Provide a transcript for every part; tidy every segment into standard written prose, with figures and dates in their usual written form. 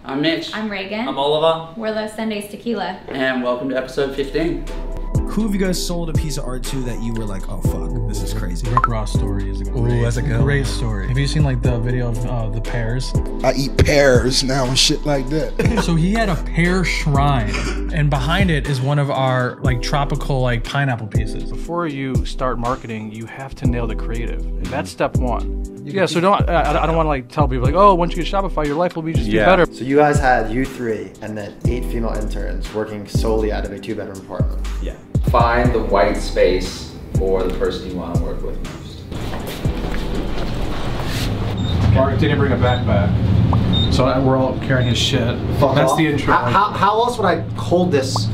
I'm Mitch. I'm Reagan. I'm Oliver. We're Los Sundays Tequila. And welcome to episode 15. Who have you guys sold a piece of art to that you were like, oh fuck, this is crazy? Rick Ross story is a great story. Have you seen like the video of the pears? I eat pears now and shit like that. So he had a pear shrine, and behind it is one of our like tropical like pineapple pieces. Before you start marketing, you have to nail the creative. That's step one. Yeah, so I don't want to like tell people like, oh, once you get Shopify, your life will be just be better. So you guys had you three and then 8 female interns working solely out of a 2-bedroom apartment. Yeah. Find the white space for the person you want to work with most. Mark didn't bring a backpack, so we're all carrying his shit. That's the intro. How else would I hold this?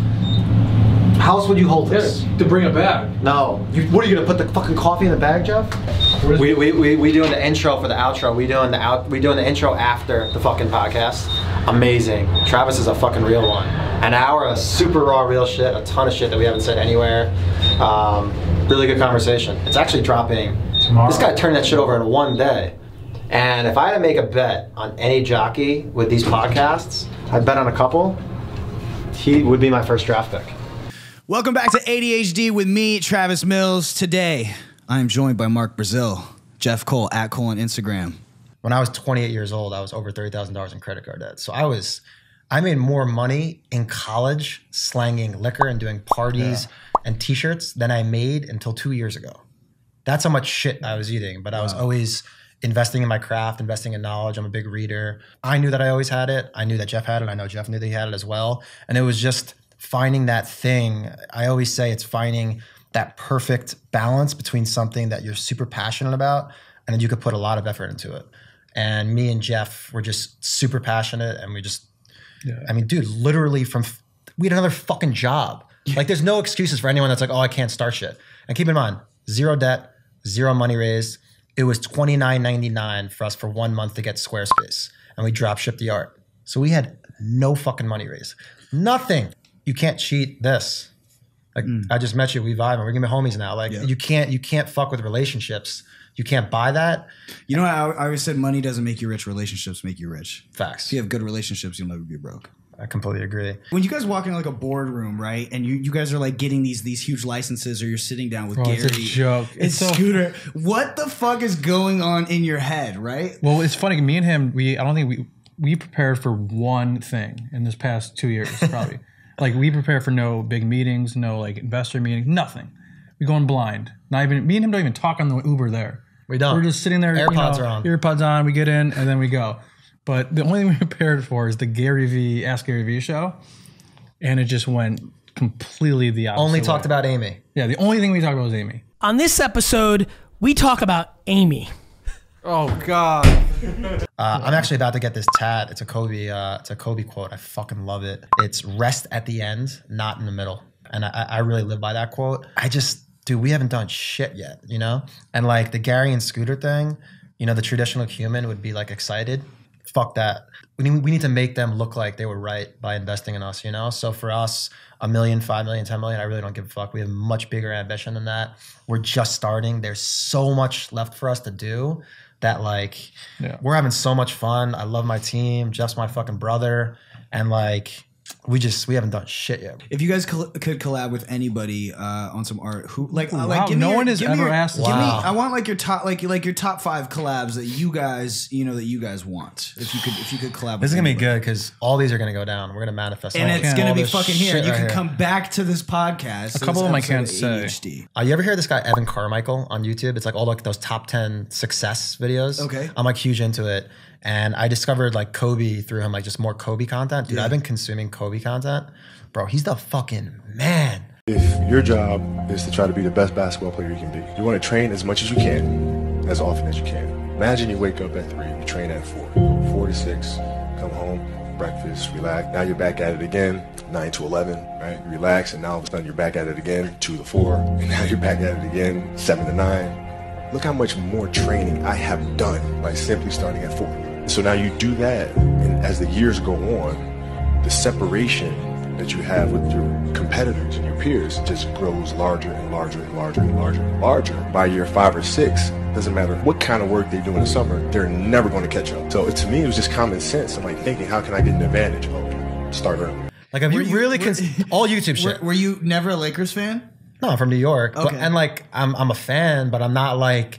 How else would you hold this? To bring a bag. No. What are you gonna put the fucking coffee in the bag, Jeff? We doing the intro for the outro. We doing the intro after the fucking podcast. Amazing. Travis is a fucking real one. An hour of super raw real shit, a ton of shit that we haven't said anywhere. Really good conversation. It's actually dropping tomorrow. This guy turned that shit over in one day. And if I had to make a bet on any jockey with these podcasts, I'd bet on a couple. He would be my first draft pick. Welcome back to ADHD with me, Travis Mills. Today, I am joined by Mark Brazil, Jeff Cole, @Cole on Instagram. When I was 28 years old, I was over $30,000 in credit card debt. So I made more money in college slanging liquor and doing parties and t-shirts than I made until 2 years ago. That's how much shit I was eating, but I was always investing in my craft, investing in knowledge. I'm a big reader. I knew that I always had it. I knew that Jeff had it. I know Jeff knew that he had it as well. And it was just finding that thing. I always say it's finding that perfect balance between something that you're super passionate about and then you could put a lot of effort into it. And me and Jeff were just super passionate and we just, I mean, dude, literally we had another fucking job. Like there's no excuses for anyone that's like, oh, I can't start shit. And keep in mind, 0 debt, 0 money raised. It was $29.99 for us for 1 month to get Squarespace. And we drop shipped the art. So we had no fucking money raised. Nothing. You can't cheat this. Like I just met you, we vibe, and we're gonna be homies now. Like you can't fuck with relationships. You can't buy that. You know, I always said money doesn't make you rich, relationships make you rich. Facts. If you have good relationships, you'll never be broke. I completely agree. When you guys walk into like a boardroom, right, and you guys are like getting these huge licenses, or you're sitting down with Gary, it's a joke. It's Scooter. What the fuck is going on in your head, right? Well, it's funny. Me and him, I don't think we prepared for one thing in this past 2 years, probably. Like we prepare for no big meetings, no like investor meetings, nothing. We go in blind. Not even me and him don't even talk on the Uber there. We don't. We're just sitting there. AirPods are on. Earpods on. We get in and then we go. But the only thing we prepared for is the Ask Gary Vee show, and it just went completely the opposite. Only talked about Amy. Yeah, the only thing we talked about was Amy. On this episode, we talk about Amy. Oh God. I'm actually about to get this tat. It's a Kobe quote. I fucking love it. It's rest at the end, not in the middle. And I really live by that quote. Dude, we haven't done shit yet, you know? And like the Gary and Scooter thing, you know, the traditional human would be like excited. Fuck that. We need to make them look like they were right by investing in us, you know? So for us, $1 million, $5 million, $10 million, I really don't give a fuck. We have much bigger ambition than that. We're just starting. There's so much left for us to do. That like, we're having so much fun. I love my team. Jeff's my fucking brother. And like, we haven't done shit yet. If you guys could collab with anybody on some art, who like no one has ever asked. I want like your top your top 5 collabs that you guys want. If you could collab. This is gonna be good because all these are gonna go down. We're gonna manifest, and it's gonna be fucking here. You can here. come back to this podcast. A couple of them I can't say. You ever hear this guy Evan Carmichael on YouTube? It's like all like those top 10 success videos. Okay, I'm like huge into it. And I discovered like Kobe through him, like just more Kobe content. Dude, I've been consuming Kobe content. Bro, he's the fucking man. If your job is to try to be the best basketball player you can be, you want to train as much as you can, as often as you can. Imagine you wake up at 3, you train at 4 to 6, come home, breakfast, relax. Now you're back at it again, 9 to 11, right? You relax, and now all of a sudden you're back at it again, 2 to 4, and now you're back at it again, 7 to 9. Look how much more training I have done by simply starting at 4. So now you do that, and as the years go on, the separation that you have with your competitors and your peers just grows larger and larger and larger and larger and larger. By year 5 or 6, doesn't matter what kind of work they do in the summer, they're never going to catch up. So to me, it was just common sense. I'm like thinking, how can I get an advantage? Oh, start early. Like, have you really all YouTube shit? Were you never a Lakers fan? No, I'm from New York. Okay. But, and like, I'm a fan, but I'm not like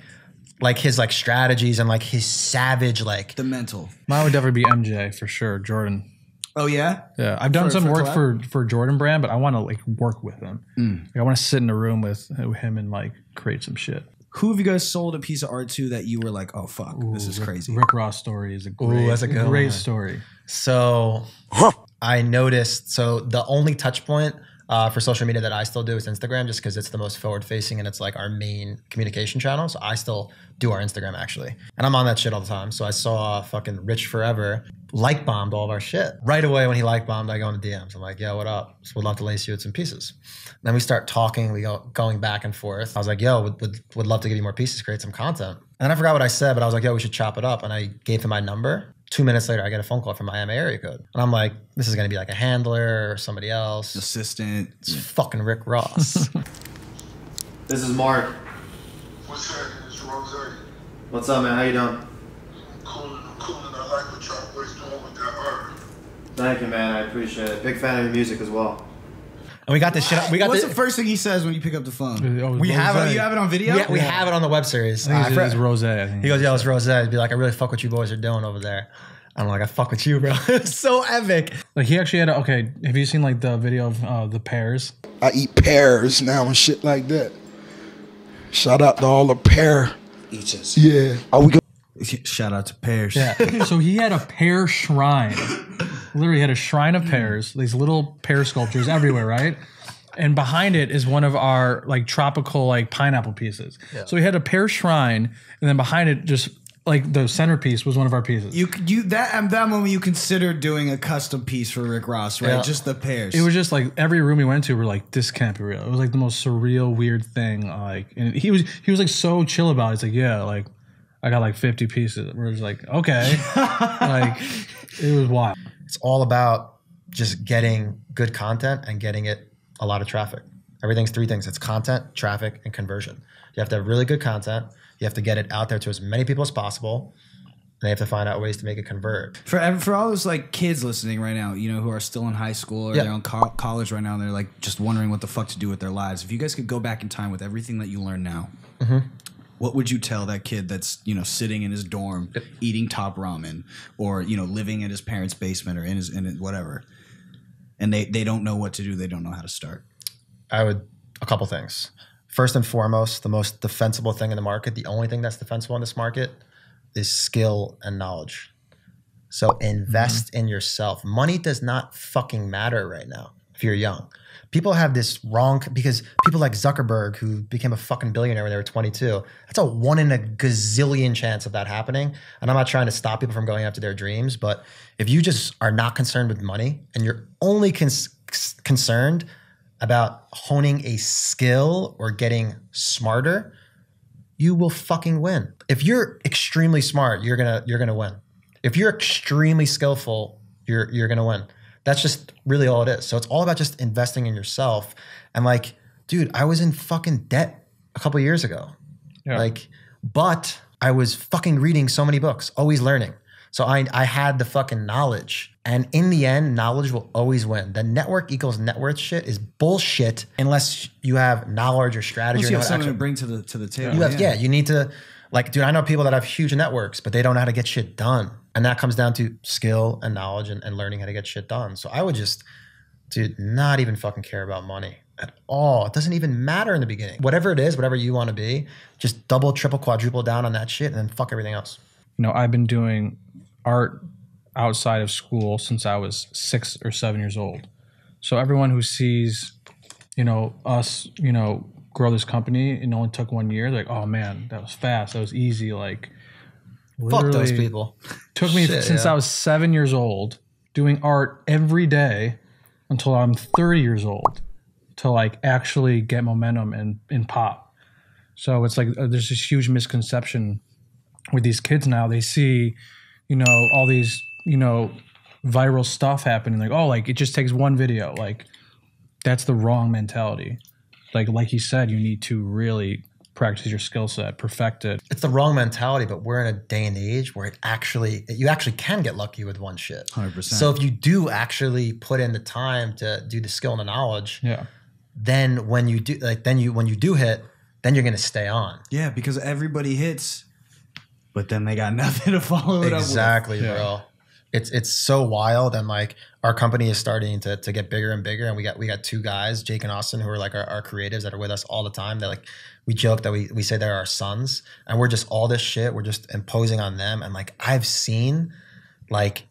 his like strategies and like his savage like. The mental. Mine would definitely be MJ for sure. Jordan. Oh yeah. Yeah, I've done some work collab? for Jordan Brand, but I want to like work with him. Like, I want to sit in a room with him and like create some shit. Who have you guys sold a piece of art to that you were like, oh fuck, this is crazy? Rick Ross story is a great, that's a good great one. story. So I noticed. So the only touch point for social media that I still do is Instagram, just because it's the most forward facing and it's like our main communication channel. So I still do our Instagram actually, and I'm on that shit all the time. So I saw fucking Rich Forever like bombed all of our shit right away. When he like bombed, I go in the DMs. I'm like, yo, what up? So would love to lace you with some pieces. Then we start talking. We go going back and forth. I was like, yo, would love to give you more pieces, create some content. And I forgot what I said, but I was like, yo, we should chop it up. And I gave him my number. 2 minutes later, I get a phone call from Miami area code. And I'm like, this is going to be like a handler or somebody else. Assistant. It's fucking Rick Ross. This is Mark. What's happening? It's Rose. What's up, man? How you doing? I'm coolin'. I like what y'all boys doing with that art. Thank you, man. I appreciate it. Big fan of your music as well. And we got this shit. What's the first thing he says when you pick up the phone? We have it. You have it on video? We have it on the web series. I think it's Rose. I think He goes, yo, it's Rose. He'd be like, I really fuck what you boys are doing over there. I'm like, I fuck with you, bro. It's so epic. Like, he actually had okay. Have you seen like the video of the pears? I eat pears now and shit like that. Shout out to all the pear eaters. Yeah. Are we go? Shout out to pears. Yeah. So he had a pear shrine. Literally had a shrine of pears. These little pear sculptures everywhere, right? And behind it is one of our like tropical like pineapple pieces. Yeah. So he had a pear shrine, and then behind it, just like the centerpiece was one of our pieces. At that moment you considered doing a custom piece for Rick Ross, right? Yeah. Just the pears. It was just like every room we went to, we're like, this can't be real. It was like the most surreal, weird thing. Like, and he was like so chill about it. He's like, yeah, like I got like 50 pieces. We're just like, okay, like it was wild. It's all about just getting good content and getting it a lot of traffic. Everything's 3 things. It's content, traffic, and conversion. You have to have really good content. You have to get it out there to as many people as possible. And they have to find out ways to make it convert. For all those like kids listening right now, you know, who are still in high school or they're in college right now, and they're like just wondering what the fuck to do with their lives. If you guys could go back in time with everything that you learn now, what would you tell that kid that's, you know, sitting in his dorm eating top ramen, or, you know, living in his parents' basement or in his whatever, and they don't know what to do, they don't know how to start? A couple things. First and foremost, the most defensible thing in the market, the only thing that's defensible in this market, is skill and knowledge. So invest in yourself. Money does not fucking matter right now if you're young. People have this wrong, because people like Zuckerberg, who became a fucking billionaire when they were 22, that's a 1 in a gazillion chance of that happening. And I'm not trying to stop people from going after their dreams, but if you just are not concerned with money and you're only concerned about honing a skill or getting smarter, you will fucking win. If you're extremely smart, you're gonna win. If you're extremely skillful, you're gonna win. That's just really all it is. So it's all about just investing in yourself. And like, dude, I was in fucking debt a couple years ago. Yeah. Like, but I was fucking reading so many books, always learning. So I had the fucking knowledge. And in the end, knowledge will always win. The network equals net worth shit is bullshit unless you have knowledge or strategy. Unless you have something to bring to the table. You need to, like, dude, I know people that have huge networks, but they don't know how to get shit done. And that comes down to skill and knowledge and learning how to get shit done. So I would just, dude, not even fucking care about money at all. It doesn't even matter in the beginning. Whatever it is, whatever you want to be, just double, triple, quadruple down on that shit and then fuck everything else. You know, I've been doing art outside of school since I was 6 or 7 years old. So everyone who sees, you know, us, you know, grow this company, it only took 1 year, they're like, oh man, that was fast, that was easy. Like, fuck those people. Took me since I was 7 years old doing art every day until I'm 30 years old to like actually get momentum and pop. So it's like there's this huge misconception with these kids now. They see, you know, all these, you know, viral stuff happening. Like, oh, like it just takes one video. Like that's the wrong mentality. Like you said, you need to really practice your skill set, perfect it. It's the wrong mentality, but we're in a day and age where you actually can get lucky with one shit. 100%. So if you do actually put in the time to do the skill and the knowledge, then when you do when you do hit, then you're gonna stay on. Yeah, because everybody hits, but then they got nothing to follow it up with. Exactly, bro. It's so wild, and like our company is starting to get bigger and bigger, and we got two guys, Jake and Austin, who are like our creatives that are with us all the time. They're like, we joke that we say they're our sons, and we're just all this shit. We're just imposing on them, and like I've seen, like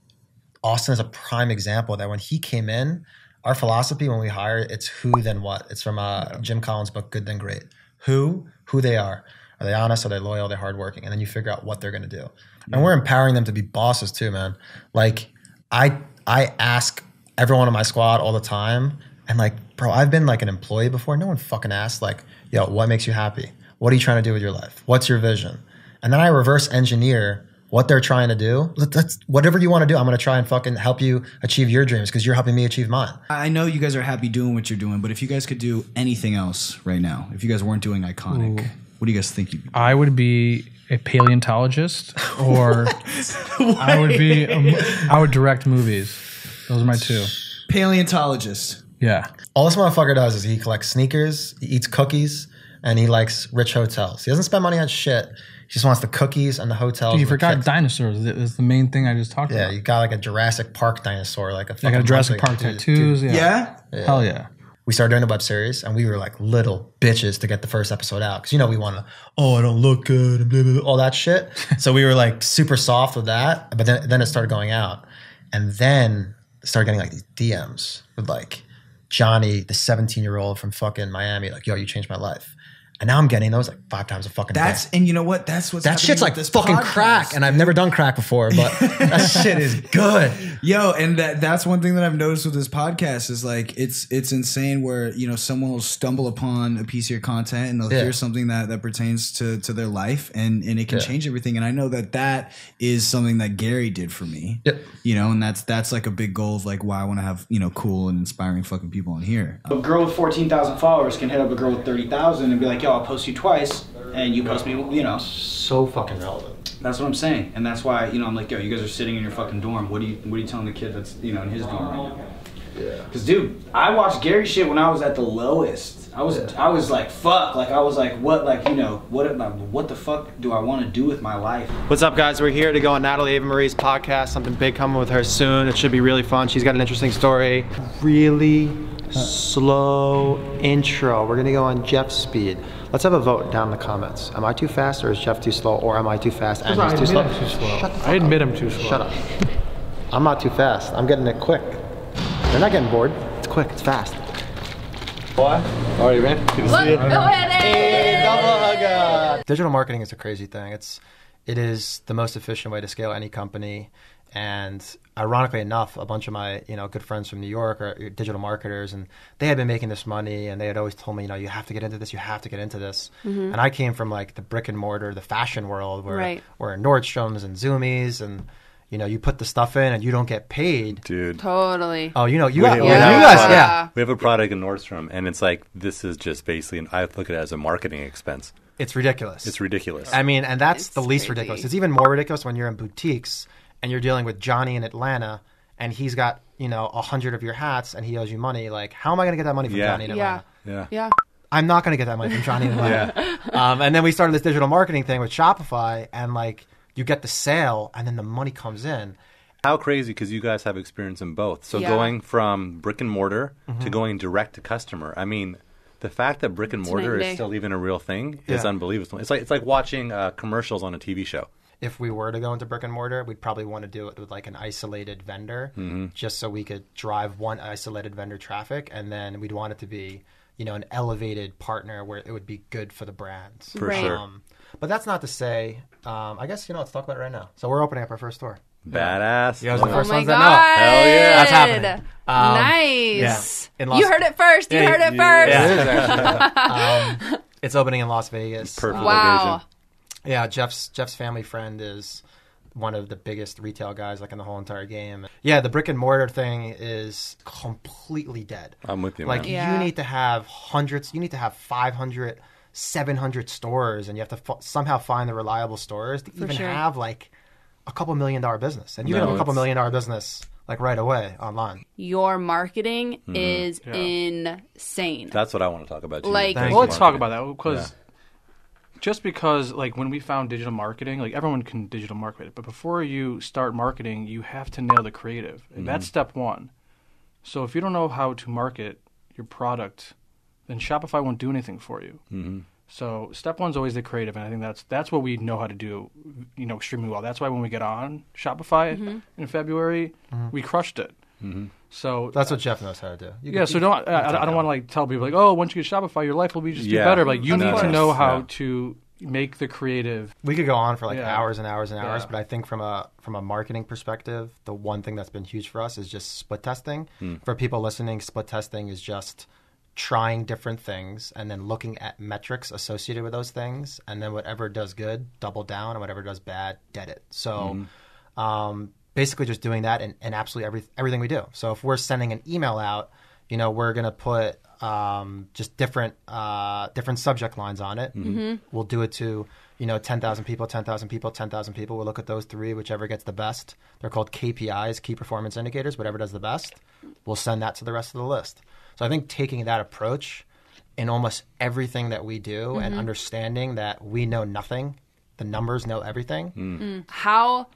Austin is a prime example that when he came in, our philosophy when we hire, it's who then what. It's from Jim Collins' book, Good Then Great. Who they are. Are they honest? Are they loyal? Are they hardworking? And then you figure out what they're going to do. And we're empowering them to be bosses too, man. Like I ask everyone on my squad all the time, and like, bro, I've been like an employee before. No one fucking asks like, yo, what makes you happy? What are you trying to do with your life? What's your vision? And then I reverse engineer what they're trying to do. That's whatever you want to do. I'm going to try and fucking help you achieve your dreams because you're helping me achieve mine. I know you guys are happy doing what you're doing, but if you guys could do anything else right now, if you guys weren't doing Iconic, what do you guys think you'd be? I would be a paleontologist, or I would direct movies. Those are my two. Paleontologist. Yeah. All this motherfucker does is he collects sneakers, he eats cookies, and he likes rich hotels. He doesn't spend money on shit. He just wants the cookies and the hotels. Dude, you forgot dinosaurs. That's the main thing I just talked about. Yeah, you got like a Jurassic Park dinosaur, like a fucking I got a Jurassic Park tattoos. Yeah? Hell yeah. We started doing the web series, and we were like little bitches to get the first episode out. Because, you know, we want to, I don't look good, and blah, blah, blah, all that shit. So we were like super soft with that. But then it started going out. And then started getting like these DMs with like Johnny, the 17-year-old from fucking Miami, like, yo, you changed my life. And now I'm getting those like 5 times a fucking day. And you know what? That's what's that shit's like this fucking podcast. Crack. And I've never done crack before, but that shit is good. Yo, and that's one thing that I've noticed with this podcast is like it's insane where, you know, someone will stumble upon a piece of your content and they'll hear something that pertains to their life and it can change everything. And I know that is something that Gary did for me. Yep. You know, and that's like a big goal of like why I want to have, you know, cool and inspiring fucking people on here. A girl with 14,000 followers can hit up a girl with 30,000 and be like, yo, I'll post you twice, and you post me, you know. So fucking relevant. That's what I'm saying, and that's why, you know, I'm like, yo, you guys are sitting in your fucking dorm. What are you telling the kid that's, you know, in his dorm right now? Yeah. Because, dude, I watched Gary shit when I was at the lowest. I was like, fuck. Like, I was like, what, like, you know, what the fuck do I want to do with my life? What's up, guys? We're here to go on Natalie Eva Marie's podcast. Something big coming with her soon. It should be really fun. She's got an interesting story. Really slow intro. We're gonna go on Jeff's speed. Let's have a vote down in the comments. Am I too fast, or is Jeff too slow, or am I too fast and he's too slow? I admit I'm too slow. Shut up. I'm not too fast. I'm getting it quick. They're not getting bored. It's quick. It's fast. What? All right, man. Good to see you. Go ahead. Hey, double hugger. Digital marketing is a crazy thing. It is the most efficient way to scale any company. And ironically enough, a bunch of my, you know, good friends from New York are digital marketers, and they had been making this money, and they had always told me, you know, you have to get into this, you have to get into this. Mm-hmm. And I came from like the brick and mortar, the fashion world, where we're Nordstrom's and Zoomies, and you know, you put the stuff in and you don't get paid. Dude. Totally. Oh, you know, you guys, yeah. We have a product in Nordstrom, and it's like, this is just basically, I look at it as a marketing expense. It's ridiculous. It's ridiculous. I mean, and that's the least ridiculous. It's even more ridiculous when you're in boutiques and you're dealing with Johnny in Atlanta, and he's got, you know, 100 of your hats, and he owes you money. Like, how am I going to get that money from Johnny in Atlanta? Yeah. I'm not going to get that money from Johnny in Atlanta. And then we started this digital marketing thing with Shopify, and like, you get the sale, and then the money comes in. How crazy, because you guys have experience in both. So going from brick and mortar to going direct to customer. I mean, the fact that brick and mortar is still even a real thing is unbelievable. It's like watching commercials on a TV show. If we were to go into brick and mortar, we'd probably want to do it with like an isolated vendor, just so we could drive one isolated vendor traffic, and then we'd want it to be, you know, an elevated partner where it would be good for the brands. For sure. But that's not to say, I guess, you know, let's talk about it right now. So we're opening up our first store. Badass. You guys are the first ones God. that know. Hell yeah. That's happening. Nice. Yeah. You heard it first. You heard it first. Yeah, it is actually. It's opening in Las Vegas. Perfect wow. location. Yeah, Jeff's family friend is one of the biggest retail guys like in the whole entire game. Yeah, the brick and mortar thing is completely dead. I'm with you, like, man. You need to have hundreds, you need to have 500, 700 stores, and you have to somehow find the reliable stores to even have like a couple $1 million business. And you can have a couple $1 million business like right away online. Your marketing is insane. That's what I want to talk about too. Like, well, let's talk about that, because just because like when we found digital marketing, like everyone can digital market it, but before you start marketing, you have to nail the creative. And that's step one. So if you don't know how to market your product, then Shopify won't do anything for you. So step one's always the creative, and I think that's what we know how to do, extremely well. That's why when we get on Shopify in February, we crushed it. So that's what Jeff knows how to do. I don't want to like tell people like, oh, once you get Shopify, your life will be just do better. Like you need to know how to make the creative. We could go on for like hours and hours and hours, but I think from a marketing perspective, the one thing that's been huge for us is just split testing. For people listening, split testing is just trying different things and then looking at metrics associated with those things, and then whatever does good, double down, and whatever does bad, dead it. So basically just doing that in absolutely everything we do. So if we're sending an email out, we're going to put just different subject lines on it. We'll do it to 10,000 people, 10,000 people, 10,000 people. We'll look at those three, whichever gets the best. They're called KPIs, key performance indicators. Whatever does the best, we'll send that to the rest of the list. So I think taking that approach in almost everything that we do and understanding that we know nothing, the numbers know everything. How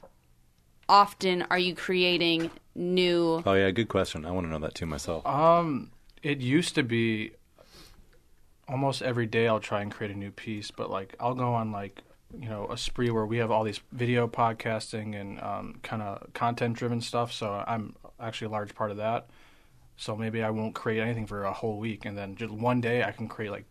often are you creating new... Oh, yeah, good question. I want to know that too myself. It used to be almost every day I'll try and create a new piece, but like I'll go on like, a spree where we have all these video podcasting and kind of content-driven stuff, so I'm actually a large part of that. So maybe I won't create anything for a whole week, and then just one day I can create like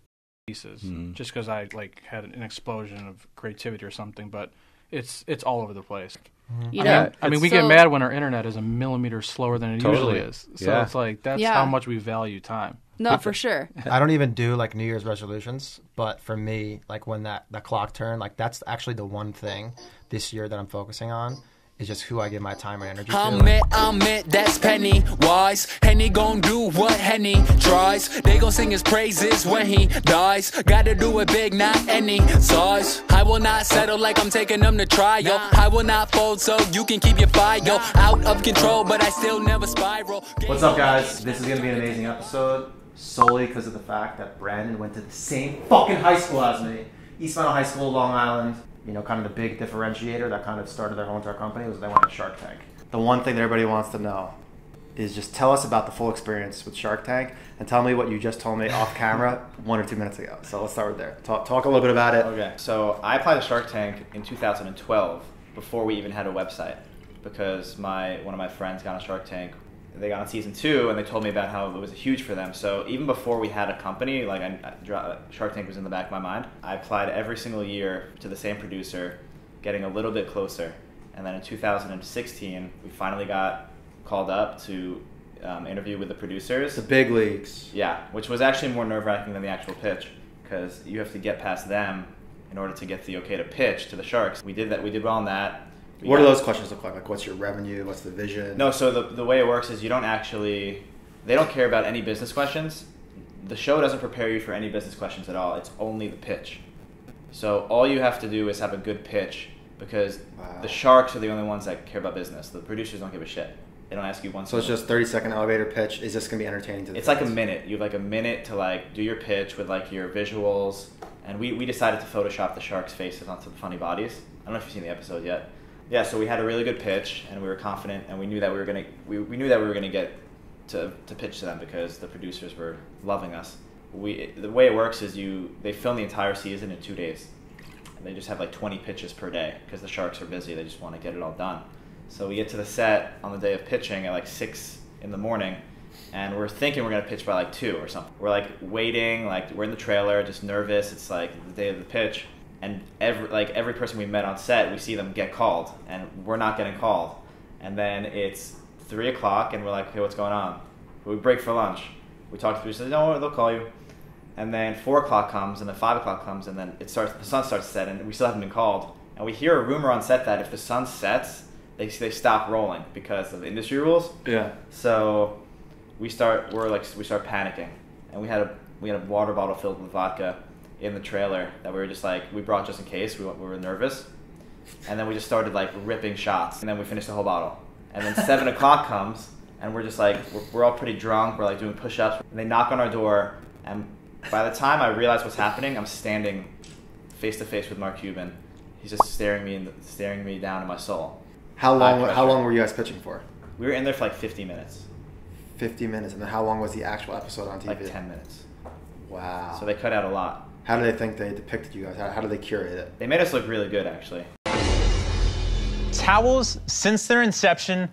pieces just because I like had an explosion of creativity or something. But it's all over the place. I mean, we get mad when our internet is a millimeter slower than it usually is. So it's like that's how much we value time. No, for sure. I don't even do like New Year's resolutions, but for me, like when the clock turned, like that's actually the one thing this year that I'm focusing on. Is just who I give my time and energy to. I'm it, that's Penny Wise. Henny gon' do what Henny tries. They gon' sing his praises when he dies. Gotta do it big, not any size. I will not settle like I'm taking them to trial. I will not fold so you can keep your file. Out of control, but I still never spiral. What's up, guys? This is gonna be an amazing episode solely because of the fact that Brandon went to the same fucking high school as me. East Meadow High School, Long Island. Kind of the big differentiator that kind of started their whole entire company was they went to Shark Tank. The one thing that everybody wants to know is just tell us about the full experience with Shark Tank and tell me what you just told me off camera 1 or 2 minutes ago. So let's start with there. Talk a little bit about it. Okay, so I applied to Shark Tank in 2012 before we even had a website because one of my friends got on Shark Tank. They got on season 2 and they told me about how it was huge for them. So even before we had a company, like Shark Tank was in the back of my mind. I applied every single year to the same producer, getting a little bit closer. And then in 2016, we finally got called up to interview with the producers. The big leagues. Yeah, which was actually more nerve-wracking than the actual pitch because you have to get past them in order to get the okay to pitch to the Sharks. We did that. We did well on that. What do those questions look like? Like, what's your revenue? What's the vision? No, so the way it works is they don't care about any business questions. The show doesn't prepare you for any business questions at all. It's only the pitch. So all you have to do is have a good pitch because the Sharks are the only ones that care about business. The producers don't give a shit. They don't ask you once. So it's just 30-second elevator pitch. Is this going to be entertaining to the It's fans? Like a minute. You have like a minute to like do your pitch with like your visuals. And we decided to Photoshop the Sharks' faces onto the funny bodies. I don't know if you've seen the episode yet. Yeah, so we had a really good pitch, and we were confident, and we knew that we were gonna get to pitch to them because the producers were loving us. The way it works is they film the entire season in 2 days, and they just have like 20 pitches per day because the Sharks are busy. They just want to get it all done. So we get to the set on the day of pitching at like 6 in the morning, and we're thinking we're gonna pitch by like 2 or something. We're like waiting, like we're in the trailer, just nervous. It's like the day of the pitch. And every person we met on set, we see them get called, and we're not getting called. And then it's 3 o'clock, and we're like, okay, what's going on? We break for lunch. We talk to people, say, no, they'll call you. And then 4 o'clock comes, and then 5 o'clock comes, and then the sun starts to set, and we still haven't been called. And we hear a rumor on set that if the sun sets, they stop rolling because of industry rules. Yeah. So we start panicking, and we had a water bottle filled with vodka in the trailer that we were just like, we brought just in case. We were nervous, and then we just started like ripping shots, and then we finished the whole bottle. And then 7 o'clock comes, and we're just like, we're all pretty drunk. We're like doing push-ups, and they knock on our door, and by the time I realize what's happening, I'm standing face to face with Mark Cuban. He's just staring me down in my soul. How long were you guys pitching for? We were in there for like 50 minutes. 50 minutes, and then how long was the actual episode on TV? Like 10 minutes. Wow. So they cut out a lot. How do they think they depicted you guys? How do they curate it? They made us look really good, actually. Towels, since their inception,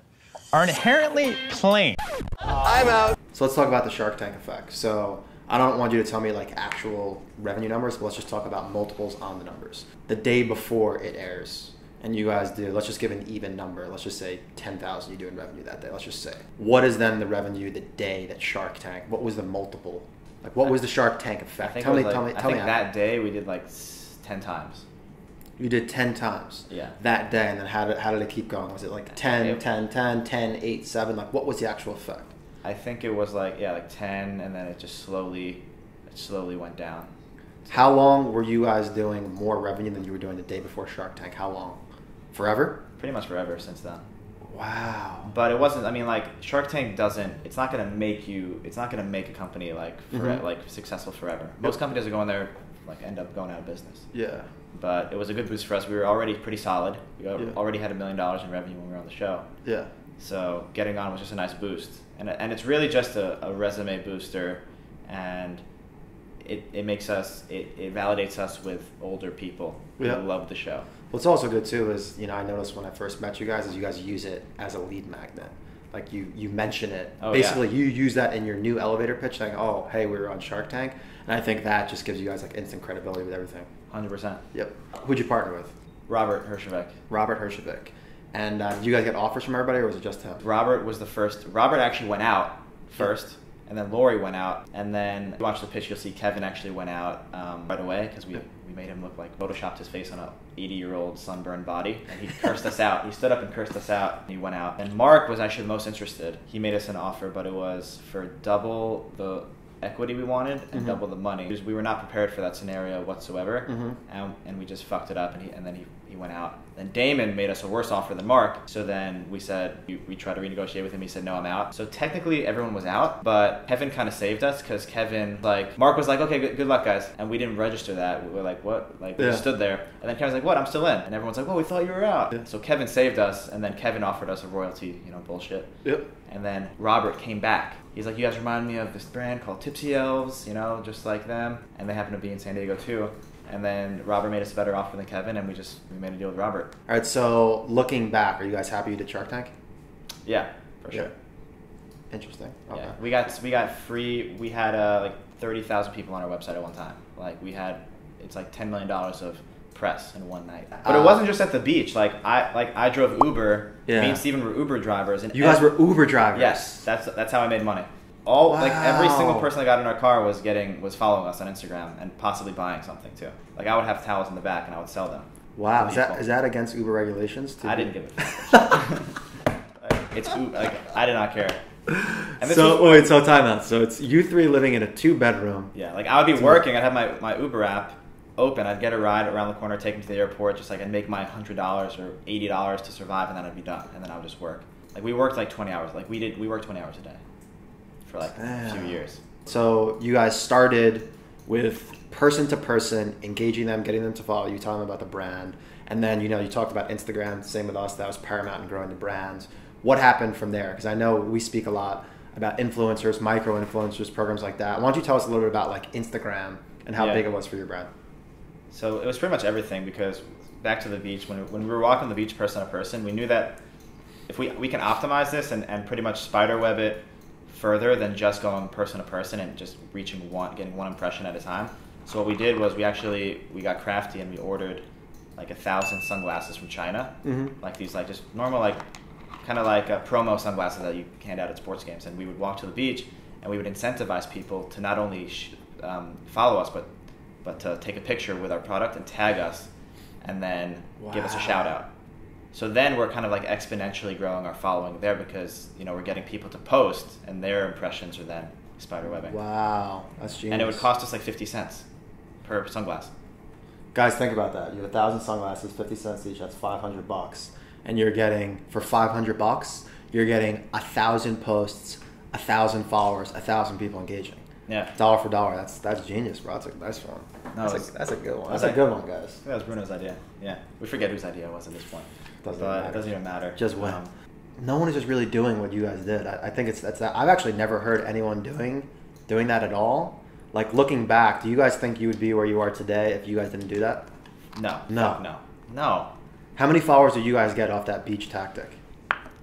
are inherently plain. I'm out. So let's talk about the Shark Tank effect. So I don't want you to tell me like actual revenue numbers, but let's just talk about multiples on the numbers. The day before it airs, and you guys do, let's just give an even number. Let's just say 10,000 you do in revenue that day. Let's just say. What is then the revenue the day that Shark Tank? What was the multiple? Like what was the Shark Tank effect? Tell me. I think that day we did like 10 times. You did 10 times. Yeah. That day, and then how did it keep going? Was it like 10, 10, 10, 10, 8, 7? Like what was the actual effect? I think it was like 10, and then it just slowly went down. How long were you guys doing more revenue than you were doing the day before Shark Tank? How long? Forever? Pretty much forever since then. Wow. But it wasn't. I mean, like Shark Tank doesn't. It's not gonna make a company like like successful forever. Most companies that go in there like end up going out of business. Yeah. But it was a good boost for us. We were already pretty solid. We already had $1 million in revenue when we were on the show. Yeah. So getting on was just a nice boost, and it's really just a resume booster, and it makes us it validates us with older people who love the show. What's also good too is, I noticed when I first met you guys is you guys use it as a lead magnet. Like you mention it. Oh, basically, you use that in your new elevator pitch, saying, "Oh, hey, we were on Shark Tank," and I think that just gives you guys like instant credibility with everything. 100%. Yep. Who'd you partner with? Robert Herjavec. Robert Herjavec. And did you guys get offers from everybody, or was it just him? Robert was the first. Robert actually went out first, and then Lori went out, and then if you watch the pitch, you'll see Kevin actually went out right away because we made him look like photoshopped his face on a 80-year-old sunburned body, and he cursed us out. He stood up and cursed us out, and he went out. And Mark was actually the most interested. He made us an offer, but it was for double the equity we wanted and double the money. We were not prepared for that scenario whatsoever, and we just fucked it up, and then he went out. Then Damon made us a worse offer than Mark, so then we said, we tried to renegotiate with him. He said, no, I'm out. So technically everyone was out, but Kevin kind of saved us because Kevin, Mark was like, okay, good luck, guys. And we didn't register that. We were like, what? We stood there, and then Kevin's like, what? I'm still in. And everyone's like, well, we thought you were out. Yeah. So Kevin saved us, and then Kevin offered us a royalty, bullshit. Yep. And then Robert came back. He's like, you guys remind me of this brand called Tipsy Elves, just like them. And they happen to be in San Diego too. And then Robert made us a better offer than Kevin, and we made a deal with Robert. All right, so looking back, are you guys happy you did Shark Tank? Yeah, for sure. Interesting. Okay. Yeah, we got free. We had 30,000 people on our website at one time. It's like $10 million of press in one night. But it wasn't just at the beach. I drove Uber. Me and Steven were Uber drivers. And you guys were Uber drivers? Yes, that's how I made money. Every single person that got in our car was following us on Instagram and possibly buying something too. I would have towels in the back and I would sell them. Wow, is that against Uber regulations? I didn't give a fuck. It's I did not care. And so time out. So it's you three living in a 2-bedroom. Yeah, I would be working. I'd have my Uber app open. I'd get a ride around the corner, take me to the airport. Just I'd make my $100 or $80 to survive, and then I'd be done. And then I would just work. We worked 20 hours. We worked 20 hours a day for a few years. So you guys started with person to person, engaging them, getting them to follow you, telling them about the brand, and then you talked about Instagram. Same with us. That was paramount in growing the brand. What happened from there? Because I know we speak a lot about influencers, micro influencers, programs like that. Why don't you tell us a little bit about Instagram and how big it was for your brand? So it was pretty much everything, because back to the beach, when we were walking the beach person to person, we knew that if we can optimize this and pretty much spiderweb it further than just going person to person and just getting one impression at a time. So what we did was we got crafty and we ordered 1,000 sunglasses from China, these just normal kind of promo sunglasses that you hand out at sports games. And we would walk to the beach and we would incentivize people to not only follow us but to take a picture with our product and tag us. and then give us a shout out. So then we're kind of like exponentially growing our following there because, you know, we're getting people to post and their impressions are then spiderwebbing. Wow, that's genius. And it would cost us like 50 cents per sunglass. Guys, think about that. You have 1,000 sunglasses, 50 cents each, that's $500. And you're getting, for $500, you're getting 1,000 posts, 1,000 followers, 1,000 people engaging. Yeah. Dollar for dollar. That's genius, bro. That's a nice one. No, That's a good one. That's a good one, guys. That was Bruno's idea. Yeah. We forget whose idea it was at this point. It doesn't even matter. Just win. No one is just really doing what you guys did. I think that's I've actually never heard anyone doing that at all. Like, looking back, do you guys think you would be where you are today if you guys didn't do that? No. No. No. No. How many followers did you guys get off that beach tactic?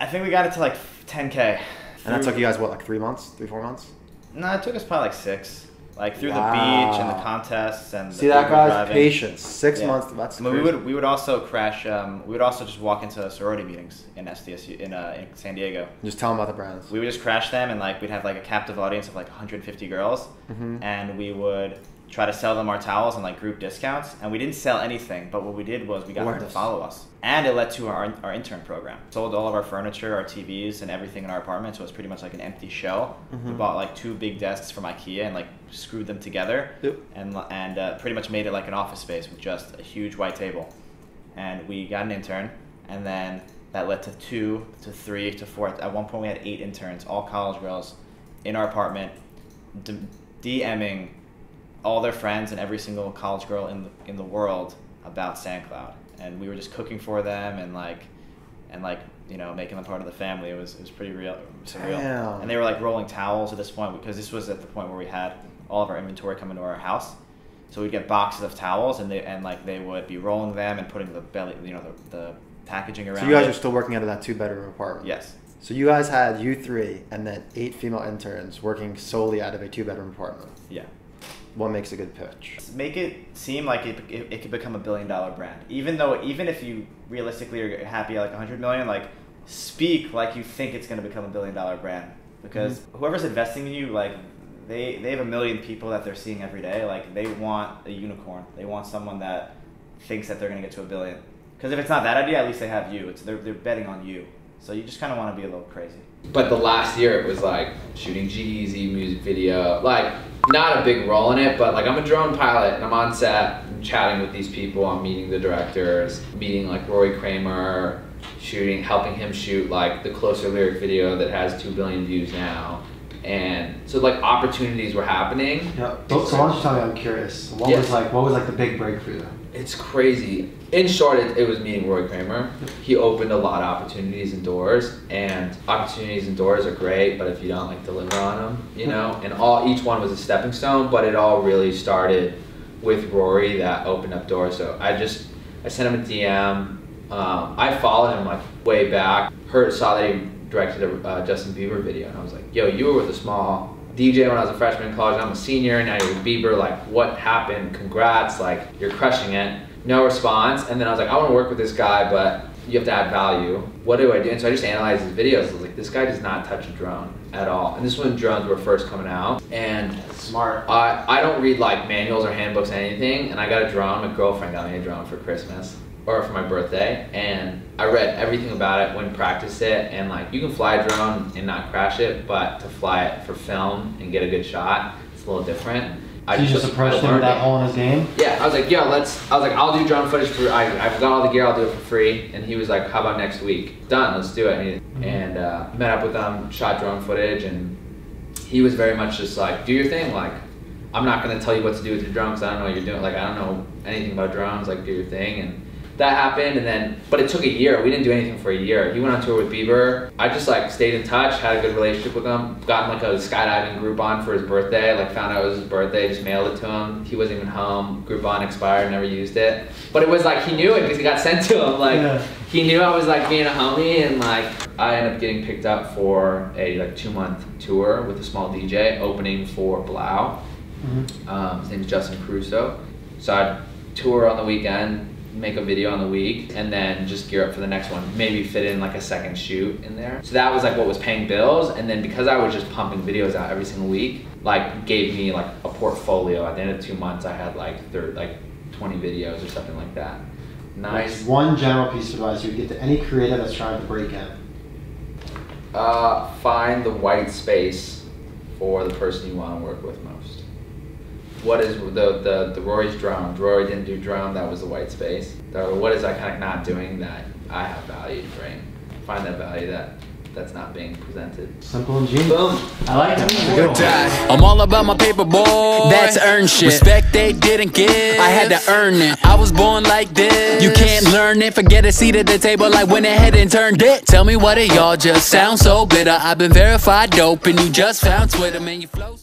I think we got it to like 10K. And that took you guys, what, like 3 months? 3-4 months? No, it took us probably like 6. Like through the beach and the contests and see that guy's patience. 6 months. That's I mean, we would also crash. We would also just walk into sorority meetings in SDSU in San Diego. Just tell them about the brands. We would just crash them and like we'd have like a captive audience of like 150 girls, and we would try to sell them our towels and like group discounts. And we didn't sell anything, but what we did was we got them to follow us, and it led to our intern program. Sold all of our furniture, our TVs, and everything in our apartment, so it was pretty much like an empty shell. We bought like 2 big desks from IKEA and like screwed them together, and pretty much made it like an office space with just a huge white table. And we got an intern, and then that led to 2 to 3 to 4. At one point we had 8 interns, all college girls, in our apartment, DMing all their friends and every single college girl in the world about SandCloud. And we were just cooking for them and you know, making them part of the family. It was pretty real, surreal. Damn. And they were like rolling towels at this point, because this was at the point where we had all of our inventory coming to our house. So we'd get boxes of towels, and they would be rolling them and putting the the packaging around. So you guys it. are still working out of that 2-bedroom apartment? Yes. So you guys had you 3 and then 8 female interns working solely out of a 2-bedroom apartment? Yeah. What makes a good pitch? Make it seem like it could become $1 billion brand. Even if you realistically are happy at like 100 million, like speak like you think it's going to become $1 billion brand, because whoever's investing in you, like they have 1 million people that they're seeing every day. Like, they want a unicorn. They want someone that thinks that they're going to get to $1 billion. Because if it's not that idea, at least they have you. They're betting on you. So you just kind of want to be a little crazy. But the last year it was like shooting G-Eazy music video, like not a big role in it, but like I'm a drone pilot and I'm on set, I'm chatting with these people, I'm meeting the directors, meeting like Rory Kramer, helping him shoot like the Closer lyric video that has 2 billion views now. And so like opportunities were happening. Yeah. So why don't you tell me, I'm curious. What was like the big break for you? It's crazy. In short, it was meeting Roy Kramer. He opened a lot of opportunities and doors, and opportunities and doors are great, but if you don't like deliver on them, you know, and each one was a stepping stone, but it all really started with Rory that opened up doors. So I sent him a DM. I followed him like way back. Saw that he directed a Justin Bieber video, and I was like, yo, you were with a small DJ when I was a freshman in college, I'm a senior, and now you're with Bieber, like, what happened? Congrats, like, you're crushing it. No response, and then I was like, I want to work with this guy, but you have to add value. What do I do? And so I just analyzed his videos. I was like, this guy does not touch a drone at all. And this was when drones were first coming out. And smart. I don't read like manuals or handbooks or anything, and I got a drone. My girlfriend got me a drone for Christmas, or for my birthday, and I read everything about it, went and practiced it, and like, you can fly a drone and not crash it, but to fly it for film and get a good shot, it's a little different. You just approached him with that hole in his game? Yeah, I was like, I'll do drone footage for, I've got all the gear, I'll do it for free. And he was like, how about next week? Done, let's do it. And met up with him, shot drone footage, and he was very much just like, do your thing. Like, I'm not gonna tell you what to do with your drone because I don't know what you're doing. Like, I don't know anything about drones, like, do your thing. And that happened, and then, but it took a year. We didn't do anything for a year. He went on tour with Bieber. I just like stayed in touch, had a good relationship with him, got him like a skydiving Groupon for his birthday, like found out it was his birthday, just mailed it to him. He wasn't even home. Groupon expired, never used it. But it was like, he knew it because it got sent to him. Like, he knew I was like being a homie, and like, I ended up getting picked up for a like 2-month tour with a small DJ opening for Blau. His name's Justin Crusoe. So I'd tour on the weekend, make a video on the week, and then just gear up for the next one. Maybe fit in like a second shoot in there. So that was like what was paying bills. And then because I was just pumping videos out every single week, like gave me like a portfolio. At the end of 2 months, I had like 20 videos or something like that. Nice. What's one general piece of advice you would give to any creative that's trying to break in? Find the white space for the person you want to work with most. What is the Rory's drone? Rory didn't do drone, that was the white space. What is iconic not doing that I have value to bring? Find that value that's not being presented. Simple and genius. Boom. I like that. Good time. I'm all about my paper, boy. That's earned shit. Respect they didn't give. I had to earn it. I was born like this. You can't learn it. Forget a seat at the table. I went ahead and turned it. Tell me what it y'all just sound so bitter. I've been verified dope and you just found Twitter, man. You flow.